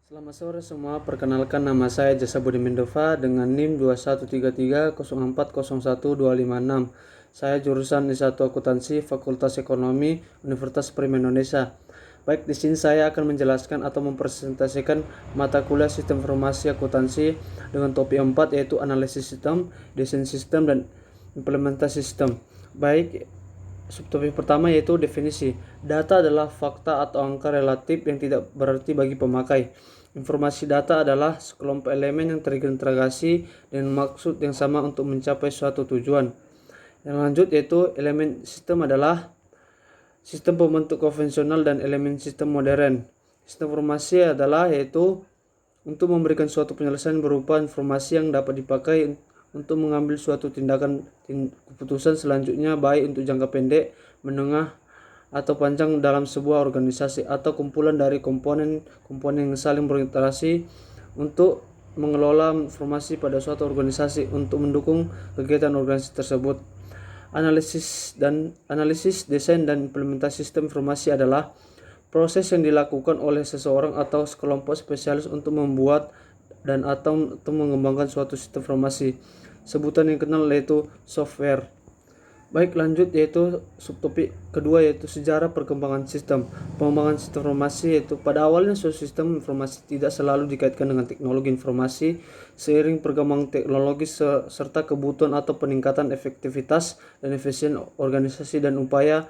Selamat sore semua, perkenalkan nama saya Jasa Budi Mendova dengan NIM 213304012556. Saya jurusan S1 Akuntansi Fakultas Ekonomi Universitas Premier Indonesia. Baik, di sini saya akan menjelaskan atau mempresentasikan mata kuliah Sistem Informasi Akuntansi dengan topik 4 yaitu analisis sistem, desain sistem, dan implementasi sistem. Baik, subtopik pertama yaitu definisi. Data adalah fakta atau angka relatif yang tidak berarti bagi pemakai. Informasi data adalah sekelompok elemen yang terintegrasi dengan maksud yang sama untuk mencapai suatu tujuan. Yang lanjut yaitu elemen sistem adalah sistem pembentuk konvensional dan elemen sistem modern. Sistem informasi adalah yaitu untuk memberikan suatu penyelesaian berupa informasi yang dapat dipakai untuk mengambil suatu tindakan keputusan selanjutnya, baik untuk jangka pendek, menengah, atau panjang dalam sebuah organisasi atau kumpulan dari komponen-komponen yang saling berinteraksi untuk mengelola informasi pada suatu organisasi untuk mendukung kegiatan organisasi tersebut. Analisis, desain, dan implementasi sistem informasi adalah proses yang dilakukan oleh seseorang atau sekelompok spesialis untuk membuat dan atau mengembangkan suatu sistem informasi. Sebutan yang kenal yaitu software. Baik, lanjut yaitu subtopik kedua yaitu sejarah perkembangan sistem. Pengembangan sistem informasi yaitu pada awalnya suatu sistem informasi tidak selalu dikaitkan dengan teknologi informasi. Seiring perkembangan teknologi serta kebutuhan atau peningkatan efektivitas dan efisien organisasi dan upaya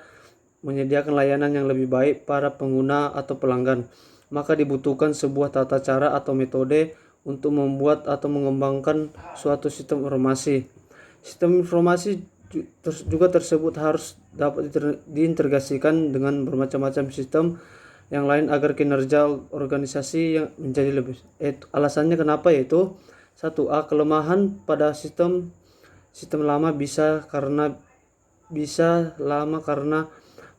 menyediakan layanan yang lebih baik para pengguna atau pelanggan, maka dibutuhkan sebuah tata cara atau metode untuk membuat atau mengembangkan suatu sistem informasi. Sistem informasi juga tersebut harus dapat diintegrasikan dengan bermacam-macam sistem yang lain agar kinerja organisasi yang menjadi lebih. Alasannya kenapa yaitu 1A, kelemahan pada sistem lama bisa karena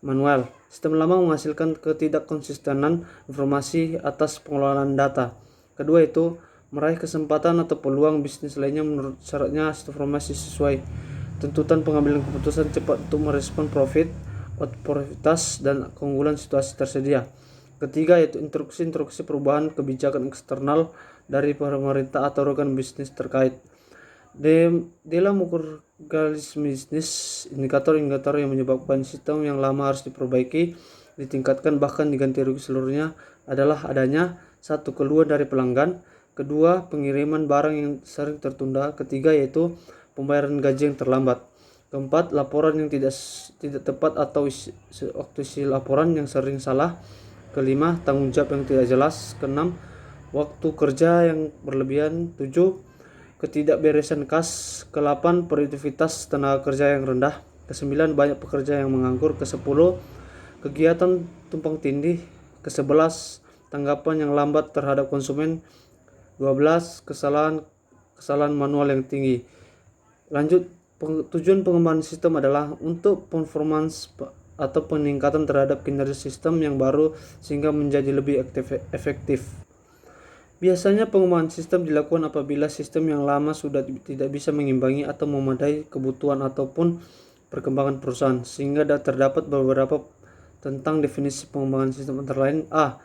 manual. Sistem lama menghasilkan ketidakkonsistenan informasi atas pengelolaan data. Kedua itu meraih kesempatan atau peluang bisnis lainnya menurut syaratnya sistem informasi sesuai tuntutan pengambilan keputusan cepat untuk merespon profit, oportunitas, dan keunggulan situasi tersedia. Ketiga yaitu instruksi perubahan kebijakan eksternal dari pemerintah atau organ bisnis terkait. Dalam ukur garis bisnis, indikator-indikator yang menyebabkan sistem yang lama harus diperbaiki, ditingkatkan, bahkan diganti rugi seluruhnya adalah adanya 1. Keluhan dari pelanggan, 2. Pengiriman barang yang sering tertunda, ketiga yaitu pembayaran gaji yang terlambat, 4. Laporan yang tidak tepat atau waktu isi laporan yang sering salah, 5. Tanggung jawab yang tidak jelas, 6. Waktu kerja yang berlebihan, 7. Ketidakberesan kas, 8. Produktivitas tenaga kerja yang rendah, 9. Banyak pekerja yang menganggur, 10. Kegiatan tumpang tindih, 11. Tanggapan yang lambat terhadap konsumen, 12. Kesalahan manual yang tinggi. Lanjut, tujuan pengembangan sistem adalah untuk performance atau peningkatan terhadap kinerja sistem yang baru sehingga menjadi lebih efektif. Biasanya pengembangan sistem dilakukan apabila sistem yang lama sudah tidak bisa mengimbangi atau memadai kebutuhan ataupun perkembangan perusahaan, sehingga terdapat beberapa tentang definisi pengembangan sistem antara lain. 1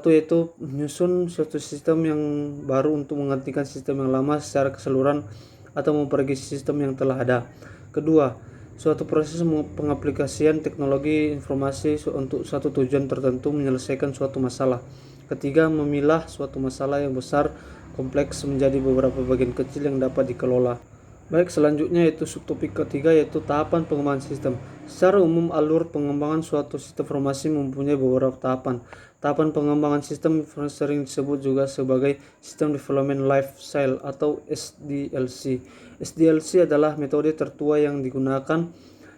yaitu menyusun suatu sistem yang baru untuk menggantikan sistem yang lama secara keseluruhan atau memperbaiki sistem yang telah ada. Kedua, suatu proses pengaplikasian teknologi informasi untuk satu tujuan tertentu menyelesaikan suatu masalah. Ketiga, memilah suatu masalah yang besar kompleks menjadi beberapa bagian kecil yang dapat dikelola. Baik, selanjutnya yaitu subtopik ketiga yaitu tahapan pengembangan sistem. Secara umum, alur pengembangan suatu sistem informasi mempunyai beberapa tahapan. Tahapan pengembangan sistem sering disebut juga sebagai System Development Life Cycle atau SDLC. SDLC adalah metode tertua yang digunakan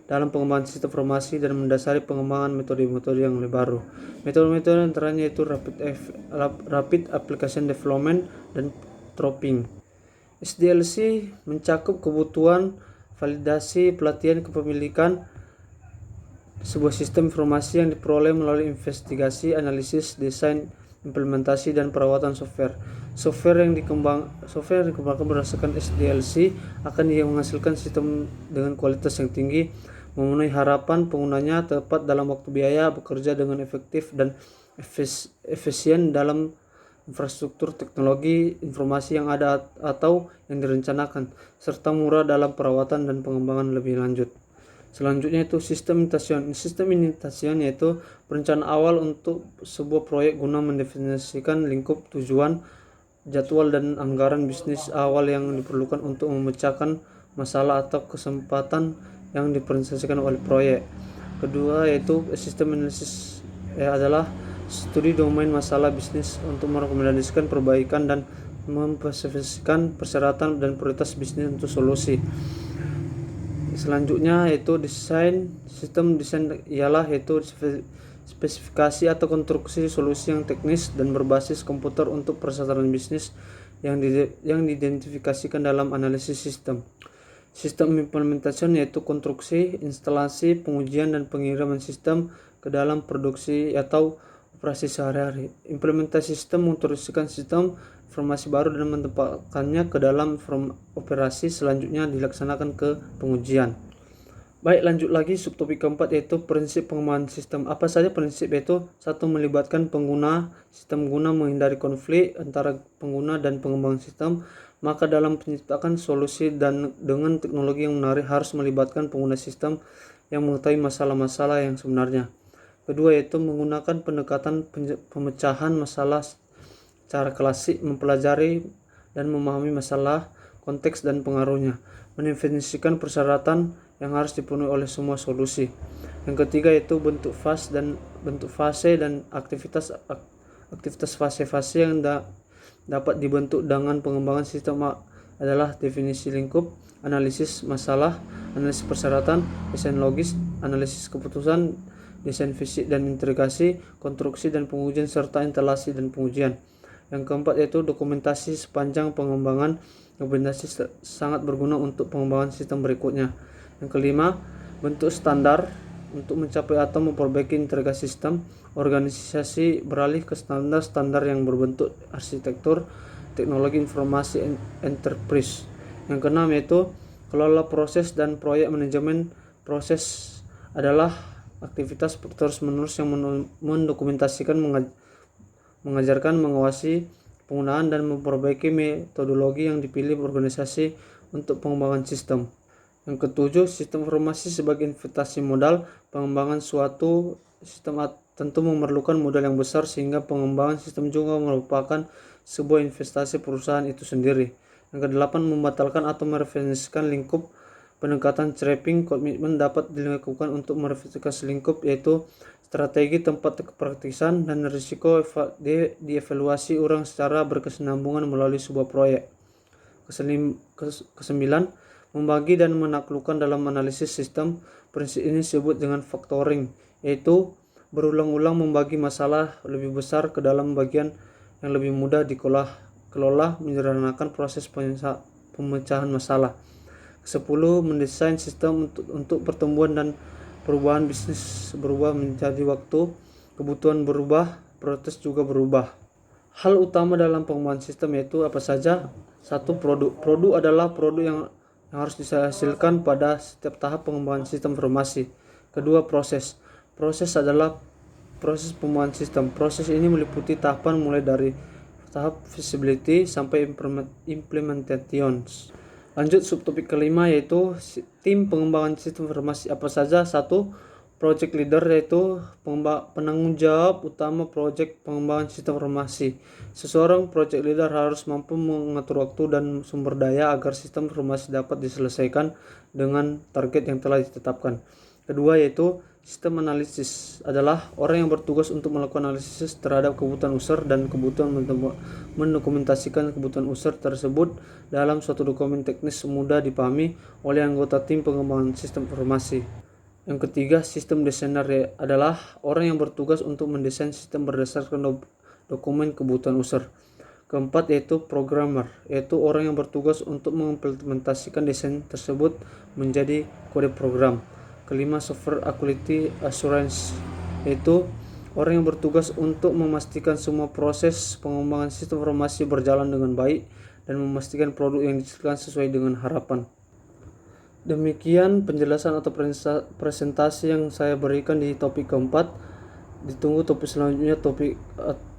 dalam pengembangan sistem informasi dan mendasari pengembangan metode-metode yang lebih baru. Metode-metode antaranya yaitu Rapid Application Development dan Troping. SDLC mencakup kebutuhan, validasi, pelatihan kepemilikan sebuah sistem informasi yang diperoleh melalui investigasi, analisis, desain, implementasi, dan perawatan software. Software yang dikembangkan berdasarkan SDLC akan menghasilkan sistem dengan kualitas yang tinggi, memenuhi harapan penggunanya, tepat dalam waktu biaya, bekerja dengan efektif dan efisien dalam infrastruktur teknologi informasi yang ada atau yang direncanakan, serta murah dalam perawatan dan pengembangan lebih lanjut. Selanjutnya itu sistem initiation. Sistem initiation yaitu perencanaan awal untuk sebuah proyek guna mendefinisikan lingkup tujuan, jadwal dan anggaran bisnis awal yang diperlukan untuk memecahkan masalah atau kesempatan yang dipresentasikan oleh proyek. Kedua yaitu sistem analisis adalah studi domain masalah bisnis untuk merekomendasikan perbaikan dan memspesifikasikan persyaratan dan prioritas bisnis untuk solusi. Selanjutnya yaitu desain. Sistem desain ialah yaitu spesifikasi atau konstruksi solusi yang teknis dan berbasis komputer untuk persyaratan bisnis yang diidentifikasikan dalam analisis sistem. Sistem implementation yaitu konstruksi, instalasi, pengujian dan pengiriman sistem ke dalam produksi atau operasi sehari-hari. Implementasi sistem menginstruksikan sistem informasi baru dan menempatkannya ke dalam operasi, selanjutnya dilaksanakan ke pengujian. Baik, lanjut lagi subtopik keempat yaitu prinsip pengembangan sistem. Apa saja prinsip? Yaitu satu, melibatkan pengguna sistem guna menghindari konflik antara pengguna dan pengembangan sistem. Maka dalam penciptaan solusi dan dengan teknologi yang menarik harus melibatkan pengguna sistem yang mengetahui masalah-masalah yang sebenarnya. Kedua yaitu menggunakan pendekatan pemecahan masalah secara klasik, mempelajari dan memahami masalah, konteks dan pengaruhnya, mendefinisikan persyaratan yang harus dipenuhi oleh semua solusi. Yang ketiga yaitu bentuk fase dan aktivitas fase-fase yang dapat dibentuk dengan pengembangan sistem adalah definisi lingkup, analisis masalah, analisis persyaratan, desain logis, analisis keputusan, desain fisik dan integrasi, konstruksi dan pengujian serta instalasi dan pengujian. Yang keempat yaitu dokumentasi sepanjang pengembangan. Dokumentasi sangat berguna untuk pengembangan sistem berikutnya. Yang kelima, bentuk standar. Untuk mencapai atau memperbaiki integrasi sistem, organisasi beralih ke standar yang berbentuk arsitektur teknologi informasi enterprise. Yang keenam yaitu kelola proses dan proyek manajemen. Proses adalah aktivitas terus-menerus yang mendokumentasikan, mengajarkan, mengawasi penggunaan dan memperbaiki metodologi yang dipilih organisasi untuk pengembangan sistem. Yang ketujuh, sistem informasi sebagai investasi modal. Pengembangan suatu sistem tentu memerlukan modal yang besar, sehingga pengembangan sistem juga merupakan sebuah investasi perusahaan itu sendiri. Yang kedelapan, membatalkan atau mereferensikan lingkup. Pendekatan scrapping komitmen dapat dilakukan untuk mereferensikan lingkup, yaitu strategi tempat kepraktisan dan risiko dievaluasi ulang secara berkesinambungan melalui sebuah proyek. Kesembilan, membagi dan menaklukkan dalam analisis sistem. Prinsip ini disebut dengan factoring, yaitu berulang-ulang membagi masalah lebih besar ke dalam bagian yang lebih mudah dikelola, menyederhanakan proses pemecahan masalah. 10. Mendesain sistem untuk pertumbuhan dan perubahan. Bisnis berubah menjadi waktu, kebutuhan berubah, prioritas juga berubah. Hal utama dalam pengembangan sistem yaitu apa saja? 1. Produk. Produk adalah produk yang harus dihasilkan pada setiap tahap pengembangan sistem informasi. Kedua, proses. Proses adalah proses pengembangan sistem. Proses ini meliputi tahapan mulai dari tahap feasibility sampai implementation. Lanjut subtopik kelima yaitu tim pengembangan sistem informasi. Apa saja? 1. Project leader yaitu penanggung jawab utama project pengembangan sistem informasi. Seseorang project leader harus mampu mengatur waktu dan sumber daya agar sistem informasi dapat diselesaikan dengan target yang telah ditetapkan. Kedua yaitu sistem analisis adalah orang yang bertugas untuk melakukan analisis terhadap kebutuhan user dan kebutuhan mendokumentasikan kebutuhan user tersebut dalam suatu dokumen teknis mudah dipahami oleh anggota tim pengembangan sistem informasi. Yang ketiga, sistem desainer adalah orang yang bertugas untuk mendesain sistem berdasarkan dokumen kebutuhan user. Keempat yaitu programmer, yaitu orang yang bertugas untuk mengimplementasikan desain tersebut menjadi kode program. Kelima, software quality assurance, yaitu orang yang bertugas untuk memastikan semua proses pengembangan sistem informasi berjalan dengan baik dan memastikan produk yang dihasilkan sesuai dengan harapan. Demikian penjelasan atau presentasi yang saya berikan di topik keempat. Ditunggu topik selanjutnya, topik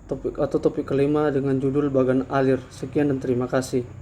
topik kelima dengan judul Bagan Alir. Sekian dan terima kasih.